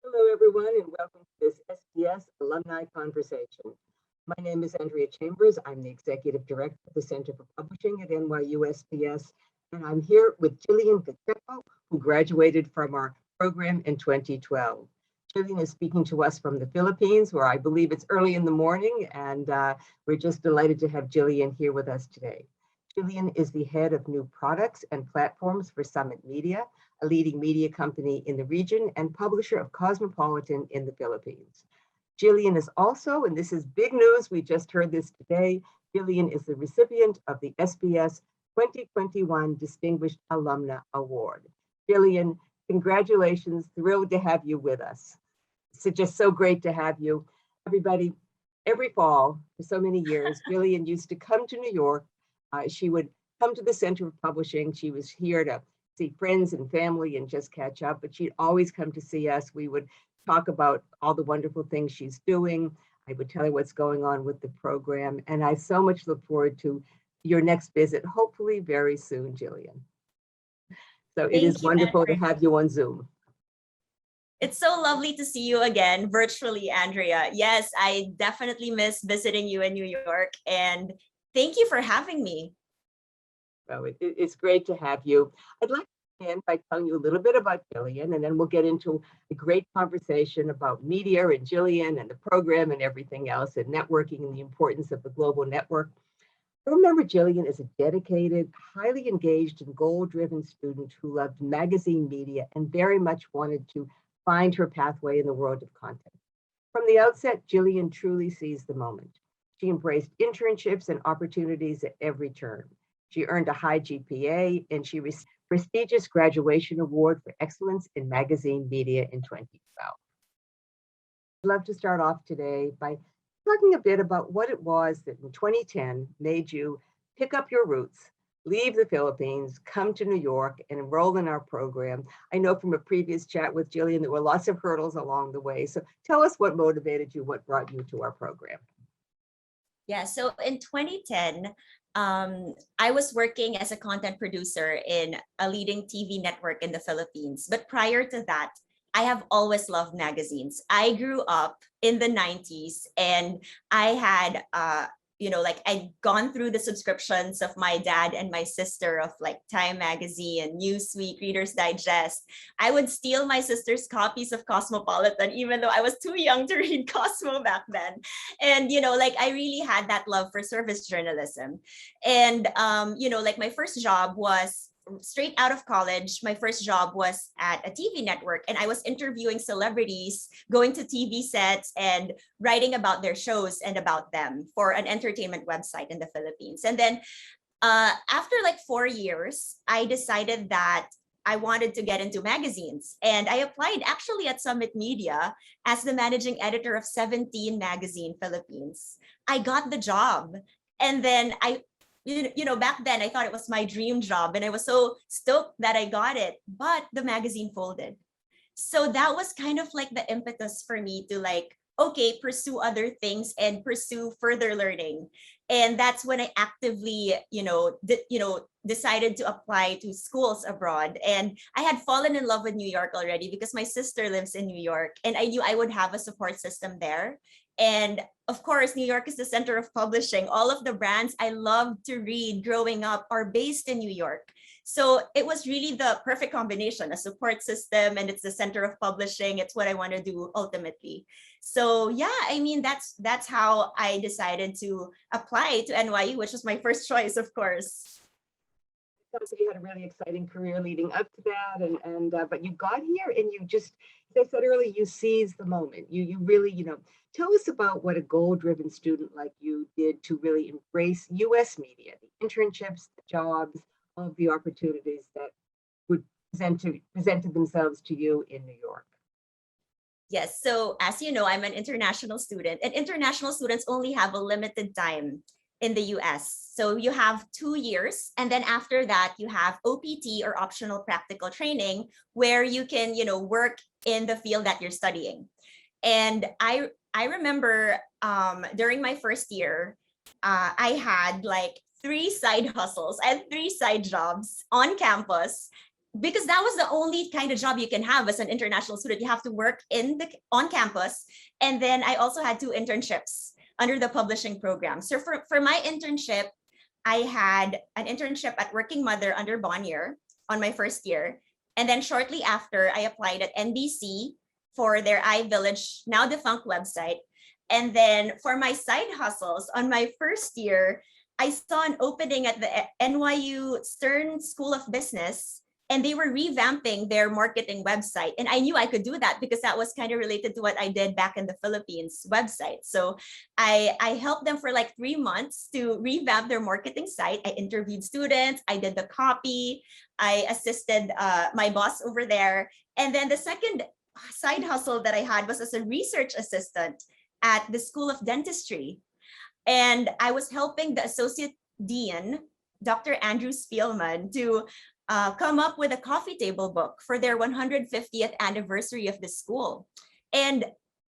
Hello, everyone, and welcome to this SPS Alumni Conversation. My name is Andrea Chambers. I'm the Executive Director of the Center for Publishing at NYU SPS, and I'm here with Jillian Gatcheco, who graduated from our program in 2012. Jillian is speaking to us from the Philippines, where I believe it's early in the morning, and we're just delighted to have Jillian here with us today. Jillian is the head of new products and platforms for Summit Media, a leading media company in the region and publisher of Cosmopolitan in the Philippines. Jillian is also, and this is big news, we just heard this today, Jillian is the recipient of the SPS 2021 Distinguished Alumna Award. Jillian, congratulations, thrilled to have you with us. It's just so great to have you. Everybody, every fall for so many years, Jillian used to come to New York. She would come to the Center of Publishing. She was here to see friends and family and just catch up, but she'd always come to see us. We would talk about all the wonderful things she's doing. I would tell her what's going on with the program, and I so much look forward to your next visit, hopefully very soon, Jillian. So it is wonderful to have you on Zoom. It's so lovely to see you again virtually, Andrea. Yes, I definitely miss visiting you in New York, and thank you for having me. Well, it's great to have you. I'd like to begin by telling you a little bit about Jillian, and then we'll get into a great conversation about media and Jillian and the program and everything else, and networking and the importance of the global network. I remember Jillian as a dedicated, highly engaged, and goal-driven student who loved magazine media and very much wanted to find her pathway in the world of content. From the outset, Jillian truly seized the moment. She embraced internships and opportunities at every turn. She earned a high GPA, and she received a prestigious graduation award for excellence in magazine media in 2012. I'd love to start off today by talking a bit about what it was that in 2010 made you pick up your roots, leave the Philippines, come to New York, and enroll in our program. I know from a previous chat with Jillian, there were lots of hurdles along the way. So tell us what motivated you, what brought you to our program. Yeah, so in 2010, I was working as a content producer in a leading TV network in the Philippines. But prior to that, I have always loved magazines. I grew up in the 90s, and I had I'd gone through the subscriptions of my dad and my sister of like Time Magazine, Newsweek, Reader's Digest. I would steal my sister's copies of Cosmopolitan, even though I was too young to read Cosmo back then. And, I really had that love for service journalism. And, my first job was straight out of college. My first job was at a TV network, and I was interviewing celebrities, going to TV sets and writing about their shows and about them for an entertainment website in the Philippines. And then after like 4 years, I decided that I wanted to get into magazines, and I applied actually at Summit Media as the managing editor of 17 Magazine Philippines. I got the job, and then back then I thought it was my dream job, and I was so stoked that I got it, but the magazine folded. So that was kind of like the impetus for me to pursue other things and pursue further learning. And that's when I actively, decided to apply to schools abroad. And I had fallen in love with New York already because my sister lives in New York, and I knew I would have a support system there. And of course, New York is the center of publishing. All of the brands I loved to read growing up are based in New York. So it was really the perfect combination, a support system, and it's the center of publishing. It's what I want to do ultimately. So yeah, that's how I decided to apply to NYU, which was my first choice, of course. So you had a really exciting career leading up to that, but you got here and you just, as I said earlier, you seized the moment. You really, tell us about what a goal-driven student like you did to really embrace U.S. media, the internships, the jobs, all of the opportunities that would presented themselves to you in New York. Yes, so as you know, I'm an international student, and international students only have a limited time in the US. So you have 2 years, and then after that, you have OPT, or optional practical training, where you can, work in the field that you're studying. And I remember during my first year, I had like 3 side hustles. I had 3 side jobs on campus because that was the only kind of job you can have as an international student. You have to work on campus. And then I also had 2 internships under the publishing program. So for my internship, I had an internship at Working Mother under Bonnier on my first year. And then shortly after, I applied at NBC for their iVillage, now defunct website. And then for my side hustles on my first year, I saw an opening at the NYU Stern School of Business, and they were revamping their marketing website. And I knew I could do that because that was kind of related to what I did back in the Philippines website. So I helped them for like 3 months to revamp their marketing site. I interviewed students, I did the copy, I assisted my boss over there. And then the second side hustle that I had was as a research assistant at the School of Dentistry. And I was helping the associate dean, Dr. Andrew Spielman, to come up with a coffee table book for their 150th anniversary of the school. And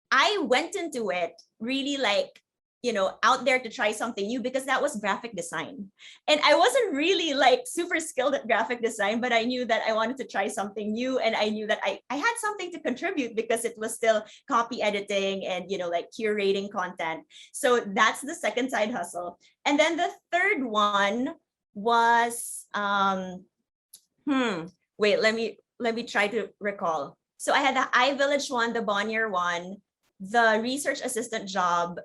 I went into it really like, out there to try something new, because that was graphic design. And I wasn't really like super skilled at graphic design, but I knew that I wanted to try something new. And I knew that I had something to contribute because it was still copy editing and, like curating content. So that's the second side hustle. And then the third one was, wait, let me try to recall. So I had the iVillage one, the Bonnier one, the research assistant job,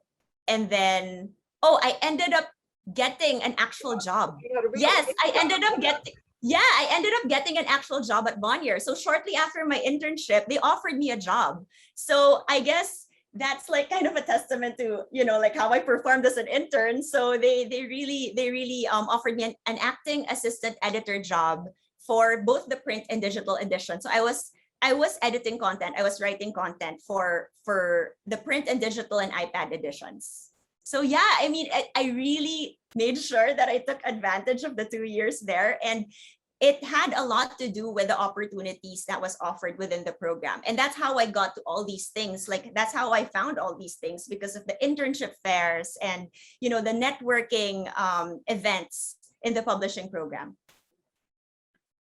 and then I ended up getting an actual job. Yes, I ended up getting an actual job at Bonnier. So shortly after my internship, they offered me a job. So I guess that's like kind of a testament to, like how I performed as an intern. So they really offered me an acting assistant editor job for both the print and digital edition. So I was editing content, I was writing content for the print and digital and iPad editions. So yeah, I mean, I really made sure that I took advantage of the 2 years there. And it had a lot to do with the opportunities that was offered within the program. And that's how I got to all these things. Like, that's how I found all these things, because of the internship fairs and, the networking events in the publishing program.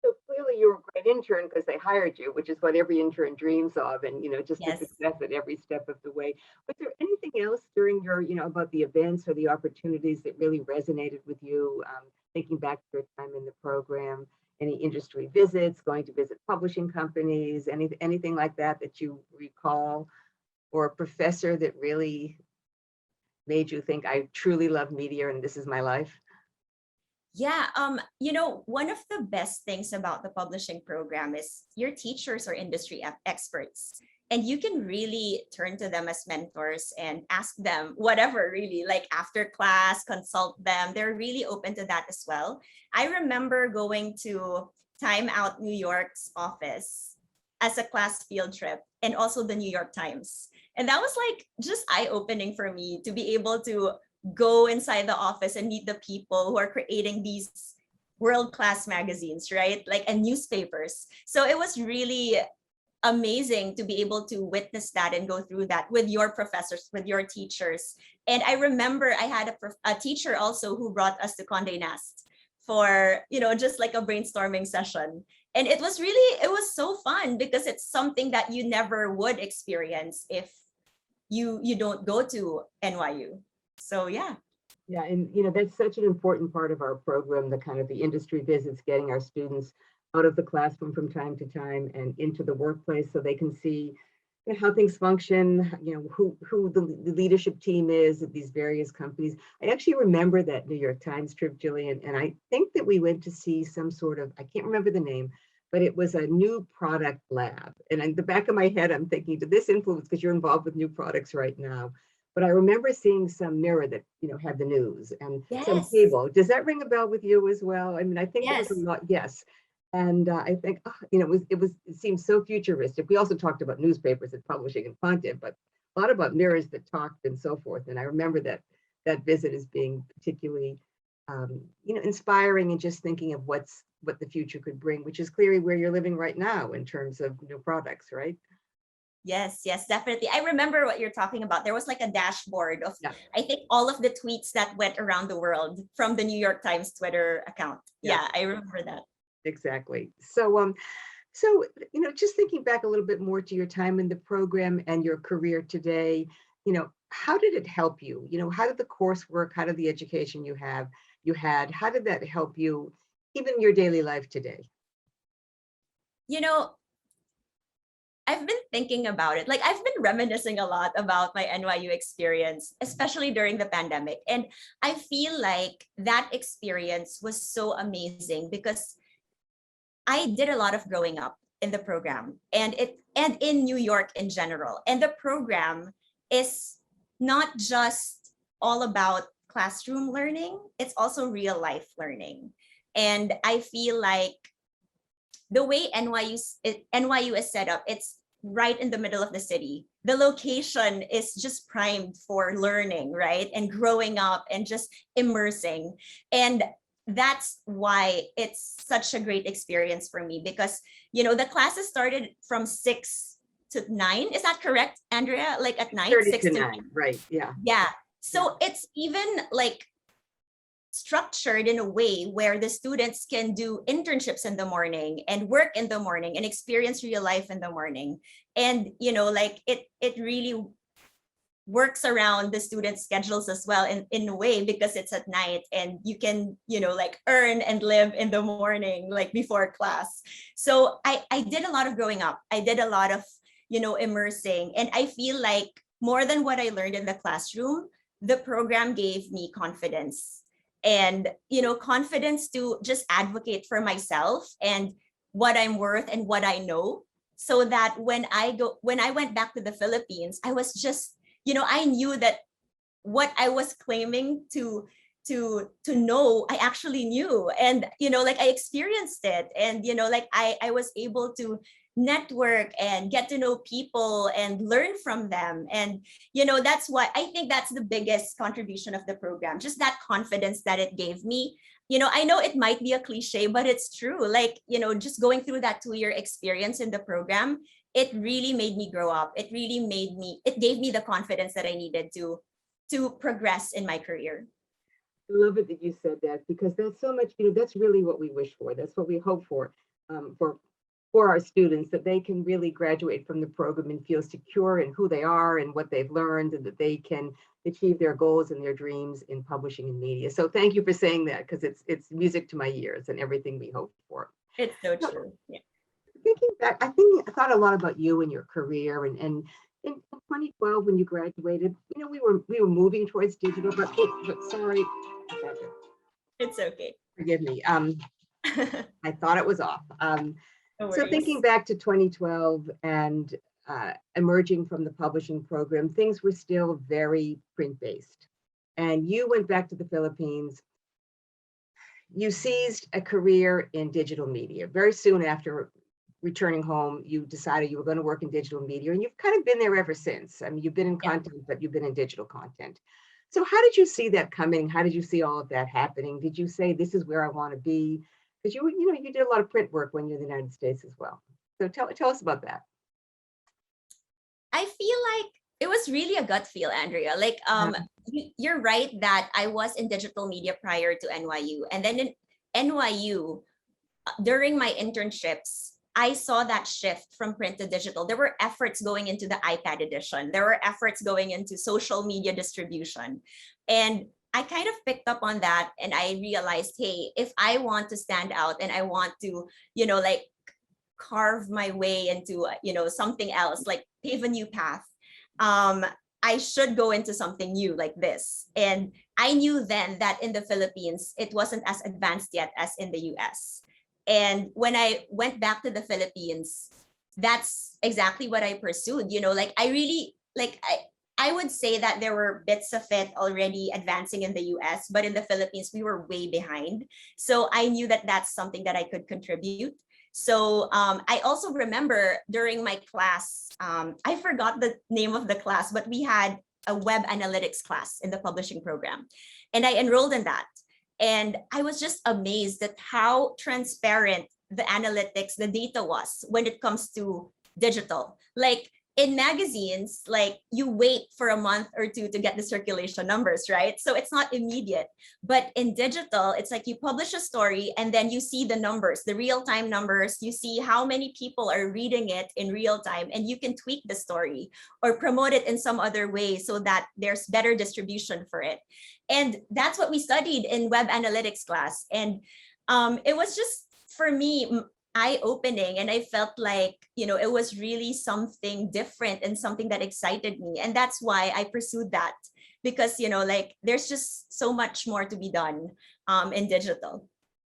So clearly you were a great intern because they hired you, which is what every intern dreams of, and just Yes. the success at every step of the way. Was there anything else during your, about the events or the opportunities that really resonated with you, thinking back to your time in the program? Any industry visits, going to visit publishing companies, anything like that you recall, or a professor that really made you think, I truly love media and this is my life? Yeah, one of the best things about the publishing program is your teachers are industry experts, and you can really turn to them as mentors and ask them whatever, really, like after class, consult them. They're really open to that as well. I remember going to Time Out New York's office as a class field trip, and also the New York Times. And that was like just eye-opening for me to be able to go inside the office and meet the people who are creating these world-class magazines, right? Like, and newspapers. So it was really amazing to be able to witness that and go through that with your professors, with your teachers. And I remember I had a teacher also who brought us to Condé Nast for, just like a brainstorming session. And it was so fun because it's something that you never would experience if you don't go to NYU. So yeah. Yeah, and that's such an important part of our program, the kind of the industry visits, getting our students out of the classroom from time to time and into the workplace so they can see how things function, who the leadership team is at these various companies. I actually remember that New York Times trip, Jillian, and I think that we went to see some sort of, I can't remember the name, but it was a new product lab. And in the back of my head, I'm thinking, did this influence, because you're involved with new products right now? But I remember seeing some mirror that, had the news and some Yes. cable. Does that ring a bell with you as well? I mean, I think Yes. it was a lot, yes. And I think, it seems so futuristic. We also talked about newspapers and publishing and content, but a lot about mirrors that talked and so forth. And I remember that visit as being particularly, inspiring, and just thinking of what the future could bring, which is clearly where you're living right now in terms of new products, right? Yes, definitely. I remember what you're talking about. There was like a dashboard of, Yeah. I think, all of the tweets that went around the world from the New York Times Twitter account. Yeah. Yeah, I remember that. Exactly. So, just thinking back a little bit more to your time in the program and your career today, how did it help you? How did the coursework, how did the education you had, how did that help you, even your daily life today? You know, I've been thinking about it. Like I've been reminiscing a lot about my NYU experience, especially during the pandemic. And I feel like that experience was so amazing because I did a lot of growing up in the program and in New York in general. And the program is not just all about classroom learning, it's also real life learning. And I feel like the way NYU is set up, it's right in the middle of the city. The location is just primed for learning, right? And growing up and just immersing. And that's why it's such a great experience for me because, the classes started from 6 to 9. Is that correct, Andrea? Like at night, 30 6 to to 9, right? Yeah. yeah. So it's even like structured in a way where the students can do internships in the morning and work in the morning and experience real life in the morning. And like it really works around the students' schedules as well in a way because it's at night and you can like earn and live in the morning like before class. So I did a lot of growing up. I did a lot of immersing, and I feel like more than what I learned in the classroom, the program gave me confidence and confidence to just advocate for myself and what I'm worth and what I know, so that when I went back to the Philippines, I was just I knew that what I was claiming to know, I actually knew. And like I experienced it, and like I was able to network and get to know people and learn from them. And that's why I think that's the biggest contribution of the program, just that confidence that it gave me. I know it might be a cliche, but it's true. Like just going through that 2-year experience in the program, it really made me grow up. It gave me the confidence that I needed to progress in my career. I love it that you said that because that's so much, that's really what we wish for. That's what we hope for our students, that they can really graduate from the program and feel secure in who they are and what they've learned, and that they can achieve their goals and their dreams in publishing and media. So thank you for saying that, because it's music to my ears and everything we hope for. It's so So, true. Yeah. thinking back, I thought a lot about you and your career, and in 2012 when you graduated, we were moving towards digital, but sorry, It's okay. forgive me. I thought it was off. No So thinking worries. back to 2012 and emerging from the publishing program, things were still very print-based. And you went back to the Philippines. You seized a career in digital media. Very soon after returning home, you decided you were going to work in digital media, and you've kind of been there ever since. I mean, you've been in Yeah. content, but you've been in digital content. So how did you see that coming? How did you see all of that happening? Did you say, this is where I want to be? Because you did a lot of print work when you're in the United States as well. So tell us about that. I feel like it was really a gut feel, Andrea. Like you're right that I was in digital media prior to NYU. And then in NYU, during my internships, I saw that shift from print to digital. There were efforts going into the iPad edition. There were efforts going into social media distribution. And I kind of picked up on that, and I realized, hey, if I want to stand out and I want to, like carve my way into, something else, like pave a new path, um, I should go into something new like this. And I knew then that in the Philippines, it wasn't as advanced yet as in the US. And when I went back to the Philippines, that's exactly what I pursued. Like I really like I would say that there were bits of it already advancing in the US, but in the Philippines, we were way behind. So I knew that that's something that I could contribute. So I also remember during my class, I forgot the name of the class, but we had a web analytics class in the publishing program, and I enrolled in that. And I was just amazed at how transparent the analytics, the data was when it comes to digital. Like in magazines, like you wait for a month or two to get the circulation numbers, right? So it's not immediate. But in digital, it's like you publish a story and then you see the numbers, the real-time numbers. You see how many people are reading it in real time, and you can tweak the story or promote it in some other way so that there's better distribution for it. And that's what we studied in web analytics class. And it was just, for me, eye-opening, and I felt like, it was really something different and something that excited me. And that's why I pursued that, because like there's just so much more to be done in digital.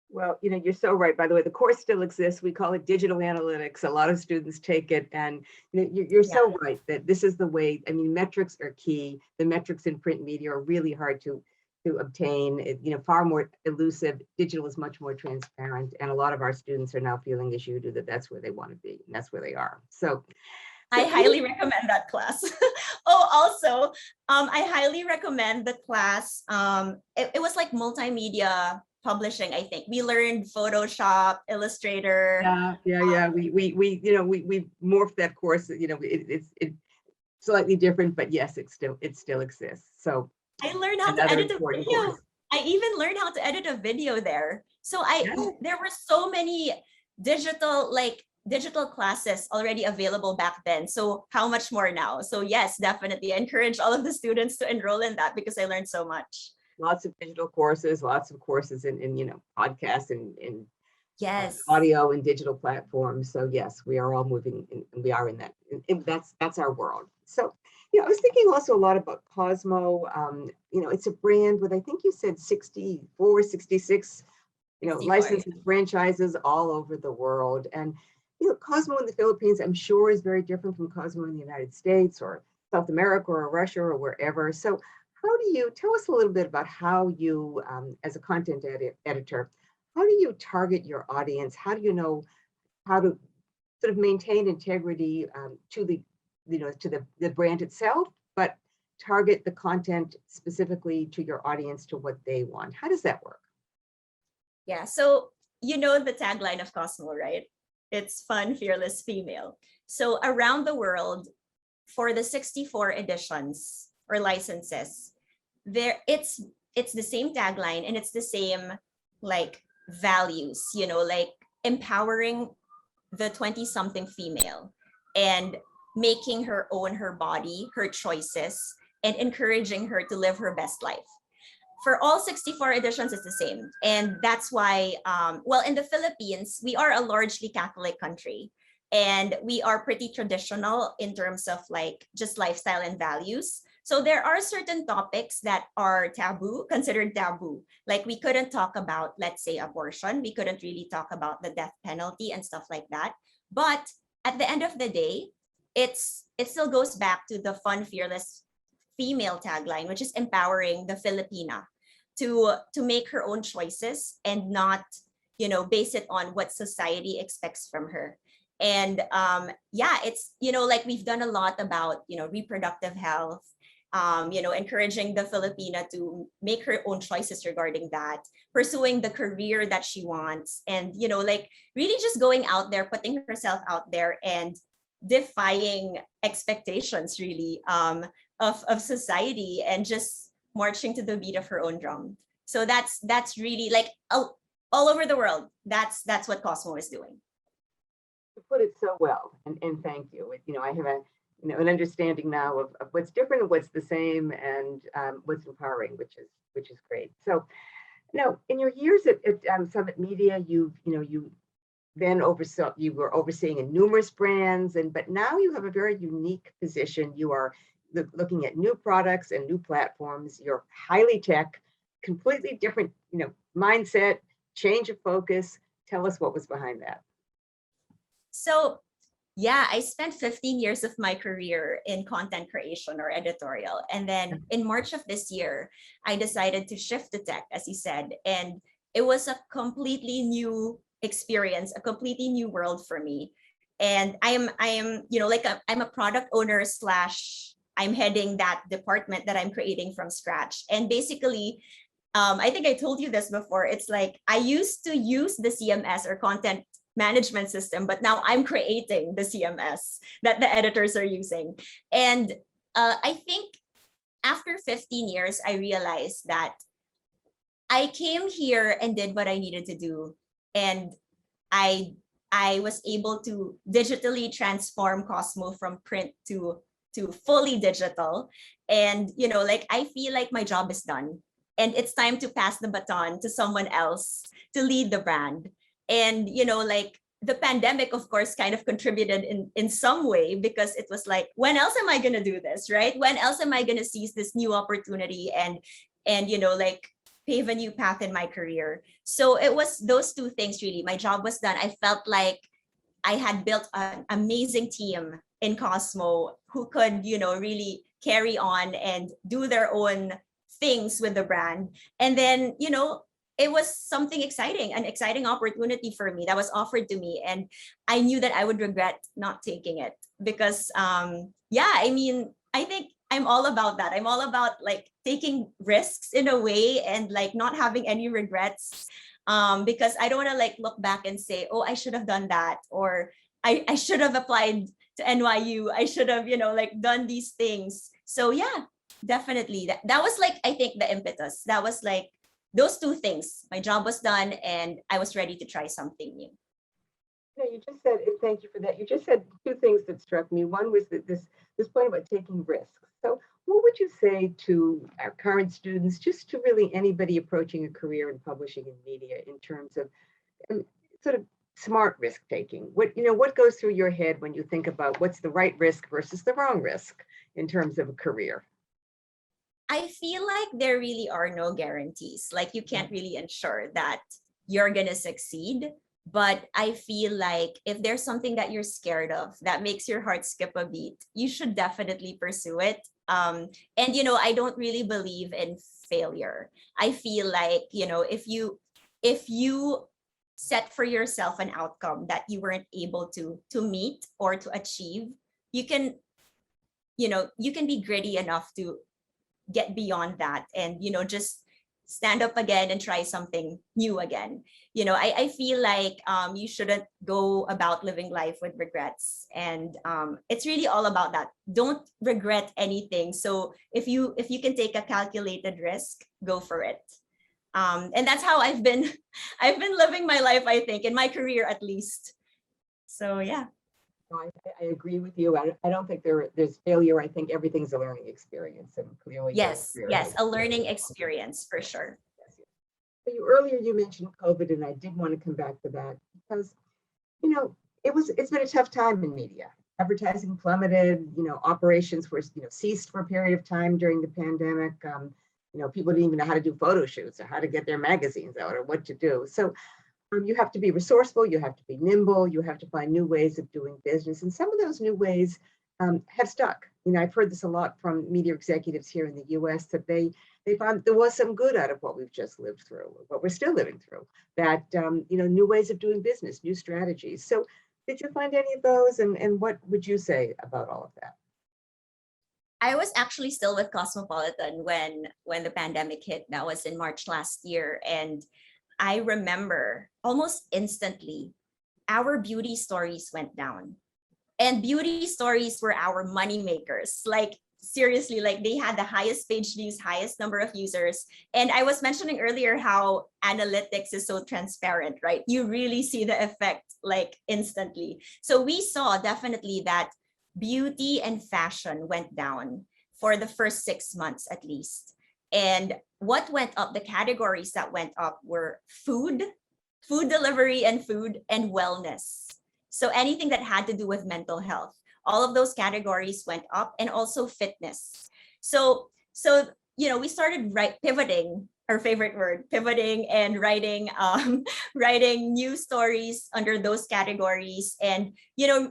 Well, you're so right. By the way, the course still exists. We call it digital analytics. A lot of students take it, and you're so right that this is the way. I mean, metrics are key. The metrics in print media are really hard to obtain, far more elusive. Digital is much more transparent, and a lot of our students are now feeling as you do, that that's where they want to be, and that's where they are. So I highly recommend that class. Oh, also, I highly recommend the class. It was like multimedia publishing, I think. We learned Photoshop, Illustrator. Yeah. We morphed that course. It's slightly different, but yes, it still exists. So I learned how to edit a video. I even learned how to edit a video there. So there were so many digital classes already available back then. So how much more now? So yes, definitely. I encourage all of the students to enroll in that because I learned so much. Lots of digital courses, lots of courses in podcasts and yes, audio and digital platforms. So yes, we are all moving, and we are in that. And that's our world. So I was thinking also a lot about Cosmo. It's a brand with, I think you said 64, 66, 64. licenses, franchises all over the world. And Cosmo in the Philippines, I'm sure, is very different from Cosmo in the United States or South America or Russia or wherever. So how do you tell us a little bit about how you, as a content editor, how do you target your audience? How do you know how to sort of maintain integrity to the brand itself, but target the content specifically to your audience, to what they want? How does that work? Yeah, so the tagline of Cosmo, right? It's fun, fearless, female. So around the world, for the 64 editions or licenses, it's the same tagline, and it's the same like values, like empowering the 20-something female and making her own her body, her choices, and encouraging her to live her best life. For all 64 editions, it's the same. And that's why, in the Philippines, we are a largely Catholic country. And we are pretty traditional in terms of like just lifestyle and values. So there are certain topics that are considered taboo. Like we couldn't talk about, let's say, abortion. We couldn't really talk about the death penalty and stuff like that. But at the end of the day, it still goes back to the fun, fearless female tagline, which is empowering the Filipina to make her own choices and not, base it on what society expects from her. And it's, like we've done a lot about, reproductive health, encouraging the Filipina to make her own choices regarding that, pursuing the career that she wants, and, like really just going out there, putting herself out there and defying expectations really of society and just marching to the beat of her own drum. So that's really like all over the world. That's what Cosmo is doing. You put it so well, and thank you. I have an understanding now of what's different and what's the same, and what's empowering, which is great. So now, in your years at Summit Media, you were overseeing numerous brands, but now you have a very unique position. You are looking at new products and new platforms. You're highly tech, completely different, mindset, change of focus. Tell us what was behind that. So yeah, I spent 15 years of my career in content creation or editorial. And then in March of this year, I decided to shift to tech, as you said. And it was a completely new experience, a completely new world for me. And I'm I'm a product owner / I'm heading that department that I'm creating from scratch. And basically, I think I told you this before. It's like I used to use the CMS or content management system, but now I'm creating the CMS that the editors are using. And I think after 15 years, I realized that I came here and did what I needed to do. And I was able to digitally transform Cosmo from print to fully digital. And, like, I feel like my job is done. And it's time to pass the baton to someone else to lead the brand. And, like, the pandemic, of course, kind of contributed in some way, because it was like, when else am I going to do this, right? When else am I going to seize this new opportunity and like, pave a new path in my career? So it was those two things, really. My job was done. I felt like I had built an amazing team in Cosmo who could, really carry on and do their own things with the brand. And then, it was something exciting, an exciting opportunity for me that was offered to me. And I knew that I would regret not taking it because, I think I'm all about that. I'm all about like taking risks in a way and like not having any regrets, because I don't want to like look back and say, oh, I should have done that, or I should have applied to NYU. I should have, like done these things. So yeah, definitely. That was like, I think the impetus. That was like those two things. My job was done and I was ready to try something new. No, you just said, and thank you for that. You just said two things that struck me. One was that this point about taking risks. So what would you say to our current students, just to really anybody approaching a career in publishing and media, in terms of sort of smart risk taking? What goes through your head when you think about what's the right risk versus the wrong risk in terms of a career? I feel like there really are no guarantees. Like you can't really ensure that you're going to succeed. But I feel like if there's something that you're scared of that makes your heart skip a beat, you should definitely pursue it. And, I don't really believe in failure. I feel like, if you set for yourself an outcome that you weren't able to meet or to achieve, you can be gritty enough to get beyond that and, just stand up again and try something new again. I feel like you shouldn't go about living life with regrets. And it's really all about that. Don't regret anything. So if you can take a calculated risk, go for it. And that's how I've been living my life, I think, in my career at least. So yeah. No, I agree with you. I don't think there's failure. I think everything's a learning experience, and clearly. Yes, a learning experience for sure. Yes. Earlier you mentioned COVID, and I did want to come back to that because, it's been a tough time in media. Advertising plummeted. Operations were ceased for a period of time during the pandemic. People didn't even know how to do photo shoots or how to get their magazines out or what to do. So. You have to be resourceful, you have to be nimble, you have to find new ways of doing business. And some of those new ways have stuck. I've heard this a lot from media executives here in the US, that they found there was some good out of what we've just lived through, what we're still living through, that, new ways of doing business, new strategies. So did you find any of those? And what would you say about all of that? I was actually still with Cosmopolitan when the pandemic hit. That was in March last year. And I remember almost instantly, our beauty stories went down. And beauty stories were our money makers. Like, seriously, like they had the highest page views, highest number of users. And I was mentioning earlier how analytics is so transparent, right? You really see the effect like instantly. So we saw definitely that beauty and fashion went down for the first 6 months at least. And what went up, the categories that went up were food delivery, and food and wellness. So anything that had to do with mental health, all of those categories went up, and also fitness. So we started pivoting, our favorite word, pivoting, and writing writing new stories under those categories, and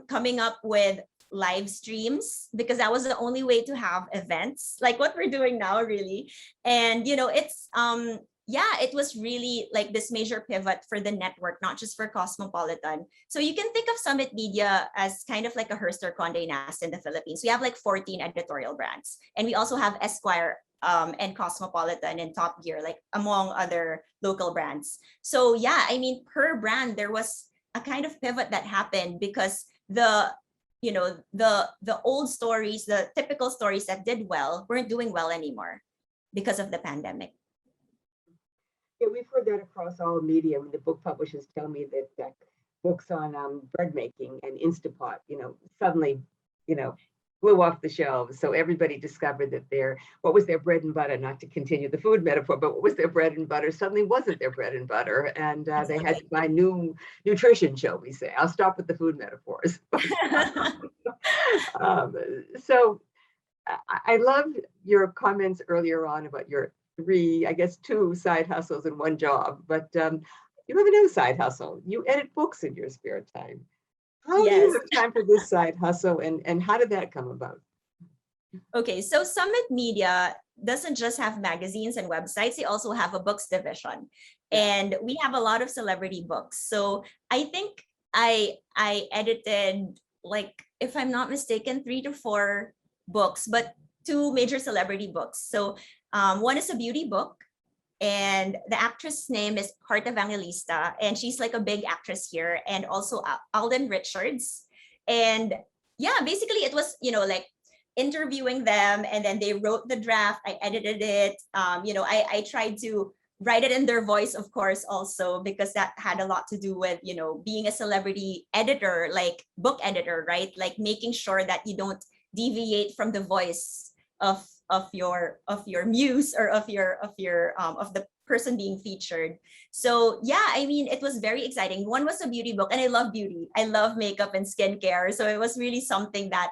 coming up with live streams, because that was the only way to have events like what we're doing now, really. And it's it was really like this major pivot for the network, not just for Cosmopolitan. So you can think of Summit Media as kind of like a Hearst or Condé Nast in the Philippines. We have like 14 editorial brands, and we also have Esquire and Cosmopolitan and Top Gear, like among other local brands. So yeah, I mean, per brand there was a kind of pivot that happened because the old stories, the typical stories that did well weren't doing well anymore because of the pandemic. Yeah, we've heard that across all media. When the book publishers tell me that books on bread making and Instapot, suddenly, blew off the shelves. So everybody discovered that what was their bread and butter, not to continue the food metaphor, but what was their bread and butter suddenly wasn't their bread and butter. And they had to buy new nutrition, shall we say. I'll stop with the food metaphors. So I love your comments earlier on about your two side hustles and one job, but you have another side hustle. You edit books in your spare time. How do you have time for this side hustle, and how did that come about? Okay, so Summit Media doesn't just have magazines and websites, they also have a books division. And we have a lot of celebrity books. So I think I edited, like, if I'm not mistaken, 3 to 4 books, but 2 major celebrity books. So one is a beauty book, and the actress name is Heart Evangelista, and she's like a big actress here, and also Alden Richards. And yeah, basically it was, like interviewing them, and then they wrote the draft. I edited it. I tried to write it in their voice, of course, also, because that had a lot to do with, being a celebrity editor, like book editor, right? Like making sure that you don't deviate from the voice of your muse, or of the person being featured. So yeah, I mean, it was very exciting. One was a beauty book, and I love beauty. I love makeup and skincare. So it was really something that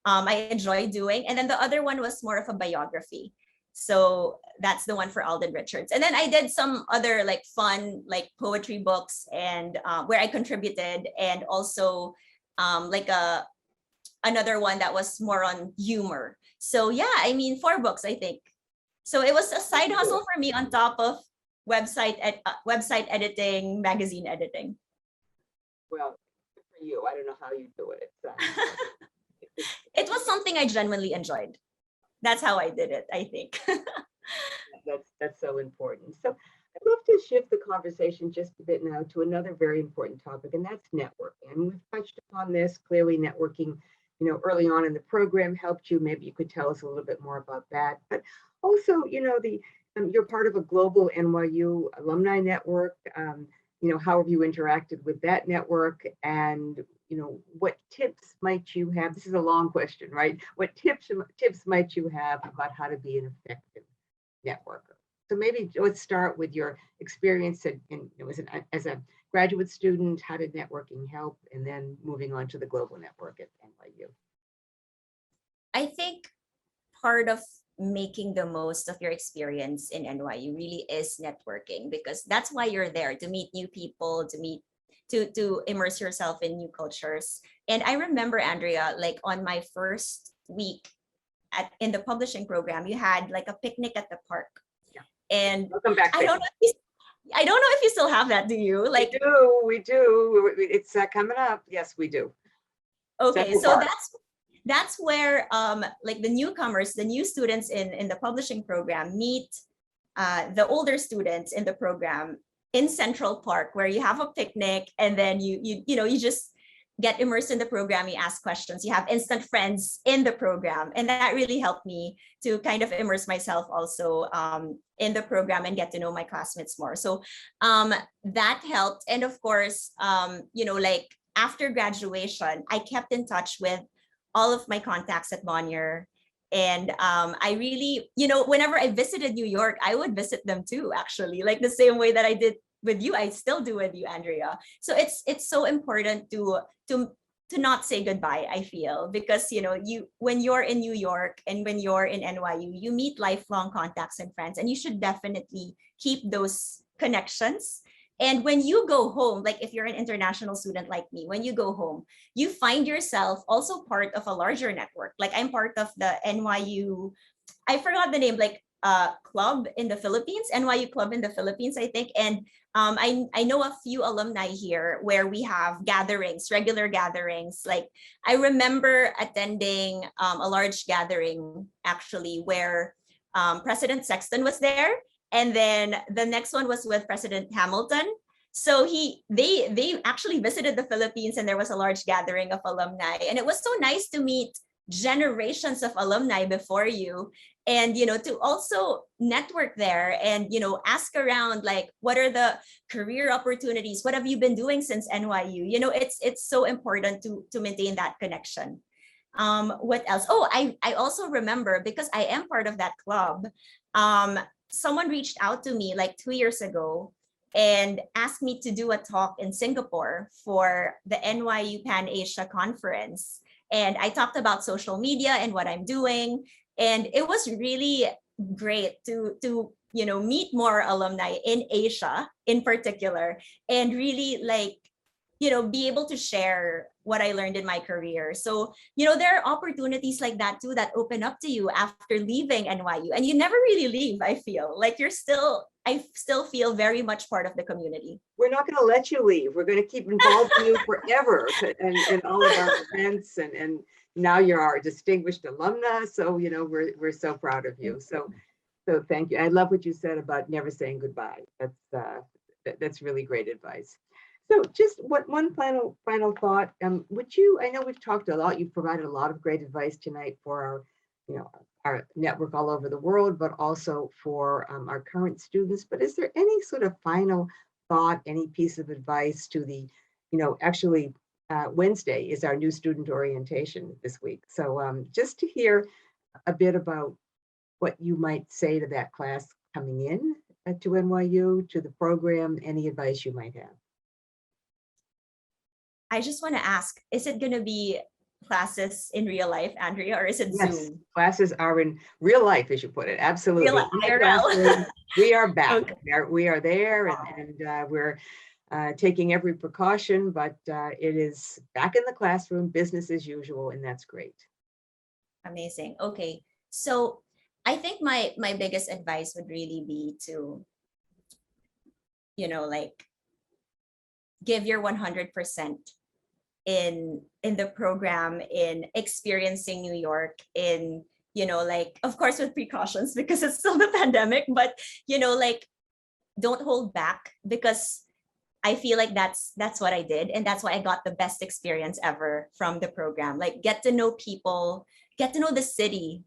I enjoy doing. And then the other one was more of a biography. So that's the one for Alden Richards. And then I did some other like fun, like poetry books, and where I contributed, and also another one that was more on humor. So yeah, I mean, 4 books, I think. So it was a side hustle for me on top of website editing, magazine editing. Well, good for you. I don't know how you do it. It was something I genuinely enjoyed. That's how I did it, I think. That's so important. So I'd love to shift the conversation just a bit now to another very important topic, and that's networking. And we've touched upon this. Clearly, networking, early on in the program helped you. Maybe you could tell us a little bit more about that. But also, you're part of a global NYU alumni network. How have you interacted with that network, and what tips might you have? This is a long question, right? What tips might you have about how to be an effective networker? So maybe let's start with your experience as a graduate student. How did networking help? And then moving on to the global network at NYU. I think part of making the most of your experience in NYU really is networking, because that's why you're there, to meet new people, to immerse yourself in new cultures. And I remember, Andrea, like on my first week in the publishing program, you had like a picnic at the park. Yeah. And welcome back. I don't know if you still have that. Do you? Like, we do. It's coming up. Yes, we do. Okay, so that's where like the newcomers, the new students in the publishing program meet the older students in the program in Central Park, where you have a picnic, and then you just get immersed in the program. You ask questions. You have instant friends in the program, and that really helped me to kind of immerse myself also in the program and get to know my classmates more. So that helped. And of course, like after graduation, I kept in touch with all of my contacts at Bonnier. And I really, whenever I visited New York, I would visit them too, actually, like the same way that I did with you, I still do with you, Andrea. So it's so important to not say goodbye, I feel, because when you're in New York and when you're in NYU, you meet lifelong contacts and friends, and you should definitely keep those connections. And when you go home, like if you're an international student like me, when you go home, you find yourself also part of a larger network. Like I'm part of the NYU, I forgot the name, like club in the Philippines, NYU club in the Philippines, I think. And I know a few alumni here where we have gatherings, regular gatherings. Like I remember attending a large gathering actually where President Sexton was there. And then the next one was with President Hamilton. So they actually visited the Philippines, and there was a large gathering of alumni, and it was so nice to meet generations of alumni before you, and to also network there, and ask around, like, what are the career opportunities, what have you been doing since NYU. It's so important to maintain that connection. What else? Oh, I also remember, because I am part of that club. Someone reached out to me like 2 years ago and asked me to do a talk in Singapore for the NYU Pan Asia conference. And I talked about social media and what I'm doing. And it was really great to meet more alumni in Asia in particular, and really, like, be able to share what I learned in my career. So, there are opportunities like that too that open up to you after leaving NYU, and you never really leave. I feel like I still feel very much part of the community. We're not going to let you leave. We're going to keep involving you forever and all of our events. And now you're our distinguished alumna. So, we're so proud of you. So thank you. I love what you said about never saying goodbye. That's really great advice. So just one final thought. I know we've talked a lot, you've provided a lot of great advice tonight for our network all over the world, but also for our current students. But is there any sort of final thought, any piece of advice to the, actually Wednesday is our new student orientation this week. So just to hear a bit about what you might say to that class coming in to NYU, to the program, any advice you might have. I just want to ask, is it going to be classes in real life, Andrea, or is it Zoom? Classes are in real life, as you put it. Absolutely. We are back. Okay. We are there, and we're taking every precaution, but it is back in the classroom, business as usual, and that's great. Amazing. Okay. So I think my biggest advice would really be to, like, give your 100% in the program, in experiencing New York, in like, of course with precautions because it's still the pandemic, but like, don't hold back, because I feel like that's what I did, and that's why I got the best experience ever from the program. Like, get to know people, get to know the city,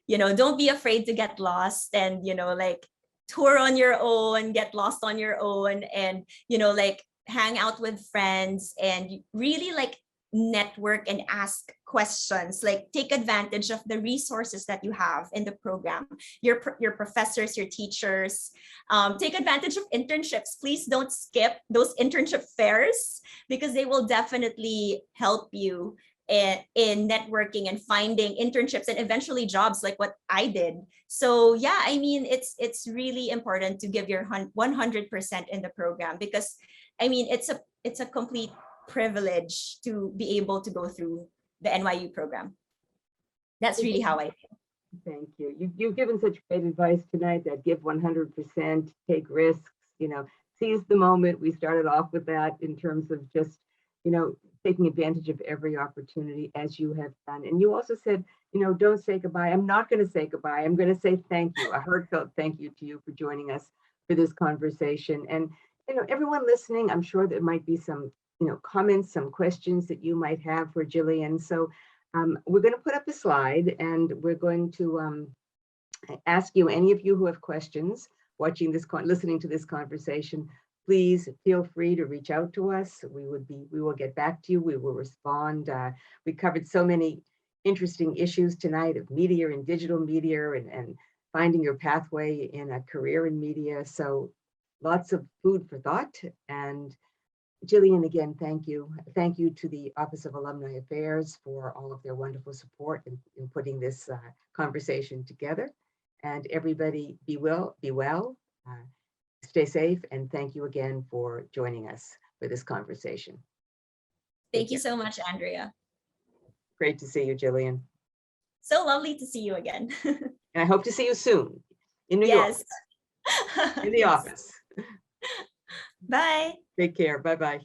don't be afraid to get lost, and like, tour on your own, get lost on your own, and like, hang out with friends, and really, like, network and ask questions. Like, take advantage of the resources that you have in the program, your professors, your teachers. Take advantage of internships. Please don't skip those internship fairs, because they will definitely help you in networking and finding internships and eventually jobs, like what I did. So yeah, I mean, it's really important to give your 100% in the program, because I mean, it's a complete privilege to be able to go through the NYU program. That's really how I feel. Thank you. You've given such great advice tonight, that give 100%, take risks, seize the moment. We started off with that in terms of just, taking advantage of every opportunity, as you have done. And you also said, don't say goodbye. I'm not going to say goodbye. I'm going to say thank you. A heartfelt thank you to you for joining us for this conversation. And, everyone listening, I'm sure there might be some, comments, some questions that you might have for Jillian. So we're going to put up a slide, and we're going to ask you, any of you who have questions watching this, listening to this conversation, please feel free to reach out to us. We will get back to you. We will respond. We covered so many interesting issues tonight of media and digital media, and finding your pathway in a career in media. So lots of food for thought. And Jillian, again, thank you. Thank you to the Office of Alumni Affairs for all of their wonderful support in putting this conversation together. And everybody be well, stay safe, and thank you again for joining us for this conversation. Thank you so much, Andrea. Great to see you, Jillian. So lovely to see you again. And I hope to see you soon in New York. In the office. Bye. Take care. Bye-bye.